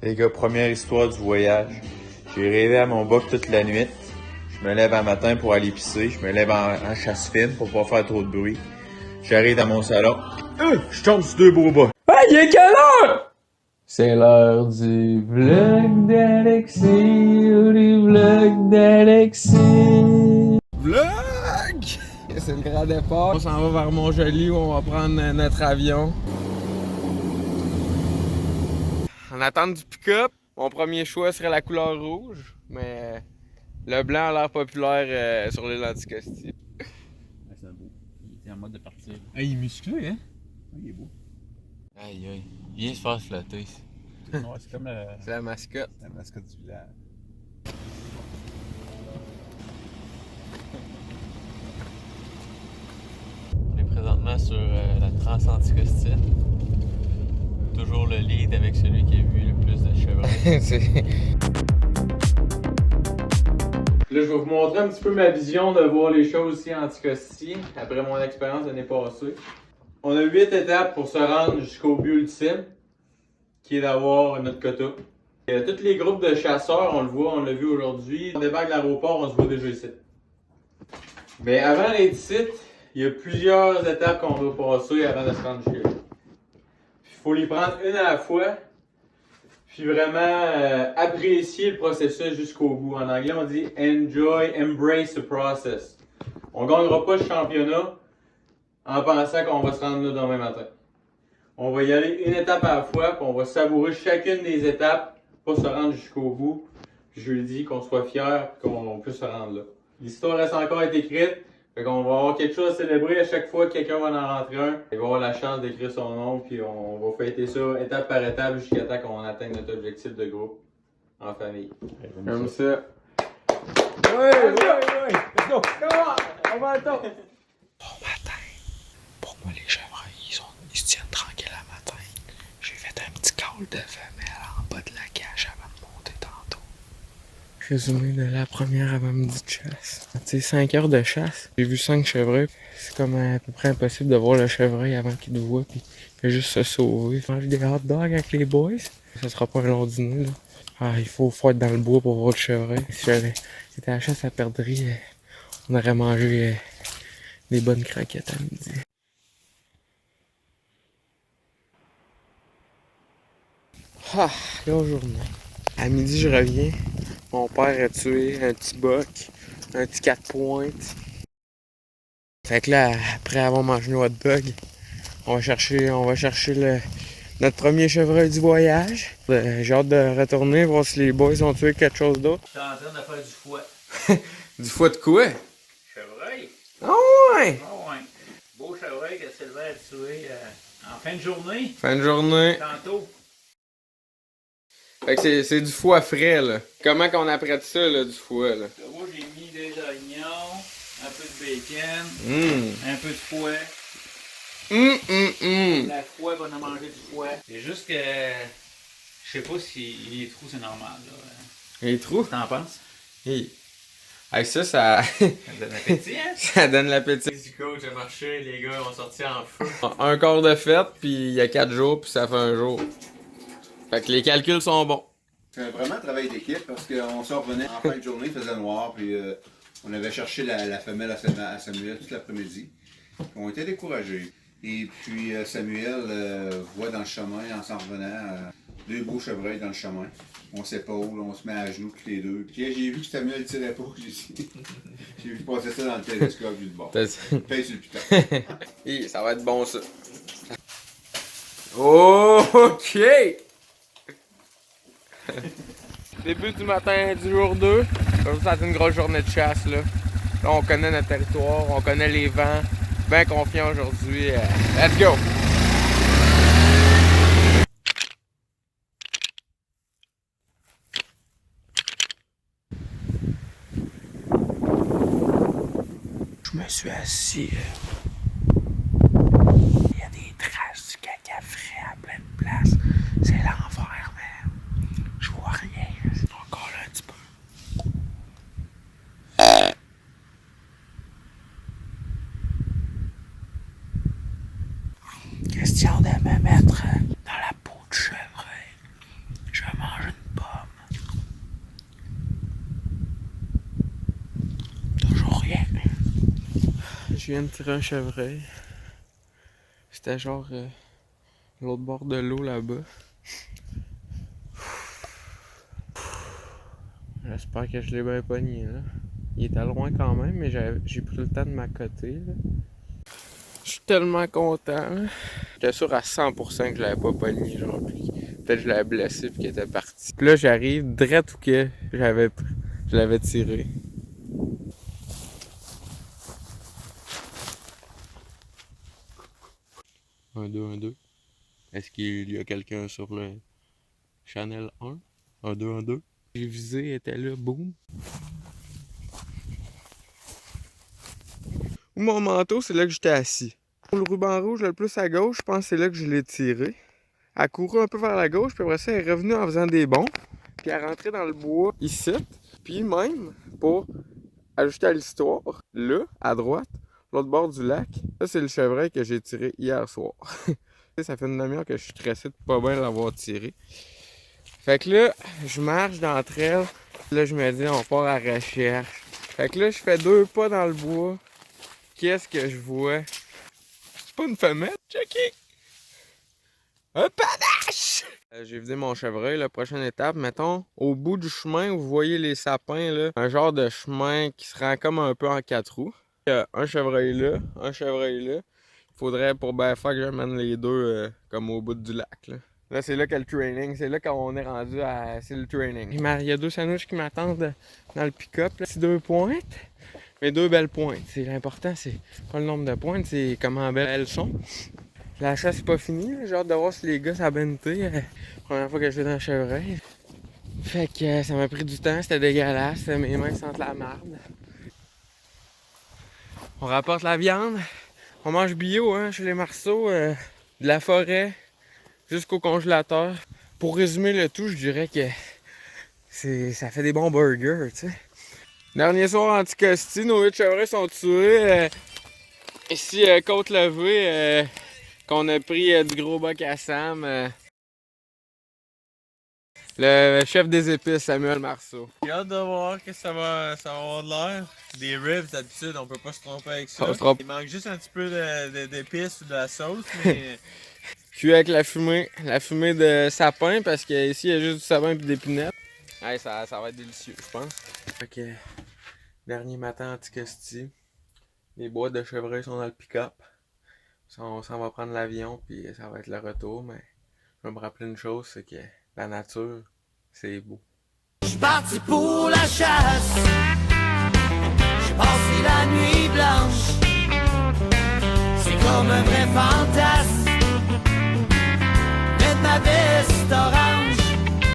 Les gars, première histoire du voyage. J'ai rêvé à mon boc toute la nuit. Je me lève un matin pour aller pisser. Je me lève en chasse fine pour pas faire trop de bruit. J'arrive dans mon salon. Je tombe sur deux beaux bas. Hey, il est quelle heure? C'est l'heure du vlog d'Alexis, du vlog d'Alexis. Vlog! C'est le grand départ. On s'en va vers Montjoli où on va prendre notre avion. En attente du pick-up, mon premier choix serait la couleur rouge, mais le blanc a l'air populaire sur l'île Anticosti. Ouais, c'est beau. Il est en mode de partir. Hey, il est musclé, hein? Ouais, il est beau. Aïe aïe, viens se faire flatter. Ouais, c'est comme C'est la mascotte. la mascotte du village. On est présentement sur la Trans-Anticosti. Toujours le lead avec celui qui a vu le plus de chevreuils. Là, je vais vous montrer un petit peu ma vision de voir les choses ici à Anticosti, après mon expérience l'année passée. On a 8 étapes pour se rendre jusqu'au but ultime, qui est d'avoir notre quota. Tous les groupes de chasseurs, on le voit, on l'a vu aujourd'hui. On débarque de l'aéroport, on se voit déjà ici. Mais avant d'être ici, il y a plusieurs étapes qu'on doit passer avant de se rendre jusque là. Il faut les prendre une à la fois, puis vraiment apprécier le processus jusqu'au bout. En anglais, on dit enjoy, embrace the process. On ne gagnera pas le championnat en pensant qu'on va se rendre là demain matin. On va y aller une étape à la fois, puis on va savourer chacune des étapes pour se rendre jusqu'au bout. Puis je lui dis qu'on soit fiers et qu'on puisse se rendre là. L'histoire reste encore à être écrite, fait qu'on va avoir quelque chose à célébrer à chaque fois que quelqu'un va en rentrer un. Il va avoir la chance d'écrire son nom, puis on va fêter ça étape par étape jusqu'à temps qu'on atteigne notre objectif de groupe en famille. Comme ça. Ouais, let's go, come on, on va attendre. Bon matin. Pourquoi les chevreuils, ils se tiennent tranquilles le matin? J'ai fait un petit call de femelle en bas de la cage avant de monter tantôt. Résumé de la première avant-midi de chasse. Tu sais, 5 heures de chasse. J'ai vu 5 chevreuils. C'est comme à peu près impossible de voir le chevreuil avant qu'il te voie, puis il fait juste se sauver. Manger des hot dogs avec les boys. Ça sera pas un long dîner, là. Ah, il faut être dans le bois pour voir le chevreuil. Si c'était à la chasse à perdrix, on aurait mangé des bonnes croquettes à midi. Ah, grosse journée. À midi, je reviens. Mon père a tué un petit boc, un petit 4 pointes. Fait que là, après avoir mangé nos hot dogs, on va chercher notre premier chevreuil du voyage. J'ai hâte de retourner, voir si les boys ont tué quelque chose d'autre. T'es en train de faire du foie. Du foie de quoi? Chevreuil? Oh ouais! Oh ouais. Beau chevreuil que Sylvain a tué en fin de journée. Fin de journée. Tantôt. Fait que c'est du foie frais, là. Comment qu'on apprête ça, là, du foie, là? Moi, j'ai mis des oignons, un peu de bacon, un peu de foie. La foie, on a mangé du foie. C'est juste que je sais pas si les trous c'est normal. Là. Les trous? T'en penses? Hey. Avec ça, Ça donne appétit, hein? ça donne l'appétit. Du coach a marché, les gars ont sorti en feu. Un quart de fête, puis il y a 4 jours, puis ça fait un jour. Fait que les calculs sont bons. C'est vraiment un travail d'équipe parce qu'on s'en revenait en fin de journée, il faisait noir, puis on avait cherché la femelle à Samuel toute l'après-midi. On était découragés. Et puis Samuel voit dans le chemin, en s'en revenant, 2 beaux chevreuils dans le chemin. On s'épaule, on se met à genoux tous les deux. Puis j'ai vu que Samuel ne tirait pas, j'ai vu passer ça dans le télescope, j'ai dit bon, paye sur le piton. Hi, ça va être bon ça. OK! Début du matin du jour 2. Ça a été une grosse journée de chasse là. Là on connaît notre territoire, on connaît les vents. Bien confiant aujourd'hui. Let's go! Je me suis assis. Il y a des traces du caca frais à plein de places. C'est l'enfer, man. Je vois rien. C'est encore là un petit peu. Question de me mettre dans la peau de chevreuil. Je vais manger Je viens de tirer un chevreuil. C'était genre l'autre bord de l'eau là-bas. J'espère que je l'ai bien pogné là. Il était loin quand même, mais j'ai pris le temps de m'accoter là. Je suis tellement content là. J'étais sûr à 100% que je l'avais pas pogné, genre. Peut-être que je l'avais blessé puis qu'il était parti. Puis là j'arrive direct où que je l'avais tiré. Un, deux. Est-ce qu'il y a quelqu'un sur le Channel 1? Un, deux. J'ai visé, elle était là, boum. Mon manteau, c'est là que j'étais assis. Le ruban rouge le plus à gauche, je pense que c'est là que je l'ai tiré. Elle a couru un peu vers la gauche, puis après ça, elle est revenue en faisant des bonds. Puis elle est rentrée dans le bois ici. Puis même, pour ajouter à l'histoire, là, à droite, l'autre bord du lac, ça c'est le chevreuil que j'ai tiré hier soir. Ça fait une demi-heure que je suis stressé de pas bien l'avoir tiré. Fait que là, je marche d'entre elles. Là, je me dis, on part à la recherche. Fait que là, je fais 2 pas dans le bois. Qu'est-ce que je vois? C'est pas une femelle, checké! Un panache! J'ai vidé mon chevreuil, la prochaine étape, mettons, au bout du chemin, vous voyez les sapins, là, un genre de chemin qui se rend comme un peu en 4 roues. Il y a un chevreuil là. Il faudrait pour bien faire que j'amène les deux comme au bout du lac, là. Là, c'est là qu'il y a le training. C'est là qu'on est rendu à... C'est le training. Il y a 2 sandwichs qui m'attendent dans le pick-up. C'est 2 pointes, mais 2 belles pointes. C'est l'important, c'est pas le nombre de pointes, c'est comment belles elles sont. La chasse c'est pas fini. J'ai hâte de voir si les gars ça a bien été. Première fois que je vais dans le chevreuil. Fait que ça m'a pris du temps. C'était dégueulasse. Mes mains sentent la marde. On rapporte la viande. On mange bio hein, chez les Marceaux. De la forêt jusqu'au congélateur. Pour résumer le tout, je dirais que ça fait des bons burgers, tu sais. Dernier soir en Anticosti, nos 8 chevreuils sont tués. Ici, côte levée, qu'on a pris du gros bac à Sam. Le chef des épices, Samuel Marceau. J'ai hâte de voir que ça va avoir de l'air. Des ribs, d'habitude, on peut pas se tromper avec ça. Il manque juste un petit peu d'épices ou de la sauce, mais... Cuit avec la fumée de sapin, parce qu'ici, il y a juste du sapin et d'épinette. Hey, ça va être délicieux, je pense. Ok, dernier matin Anticosti. Les boîtes de chevreuil sont dans le pick-up. On s'en va prendre l'avion, puis ça va être le retour, mais je vais me rappeler une chose, c'est que la nature, c'est beau. J'suis parti pour la chasse. J'ai passé la nuit blanche. C'est comme un vrai fan.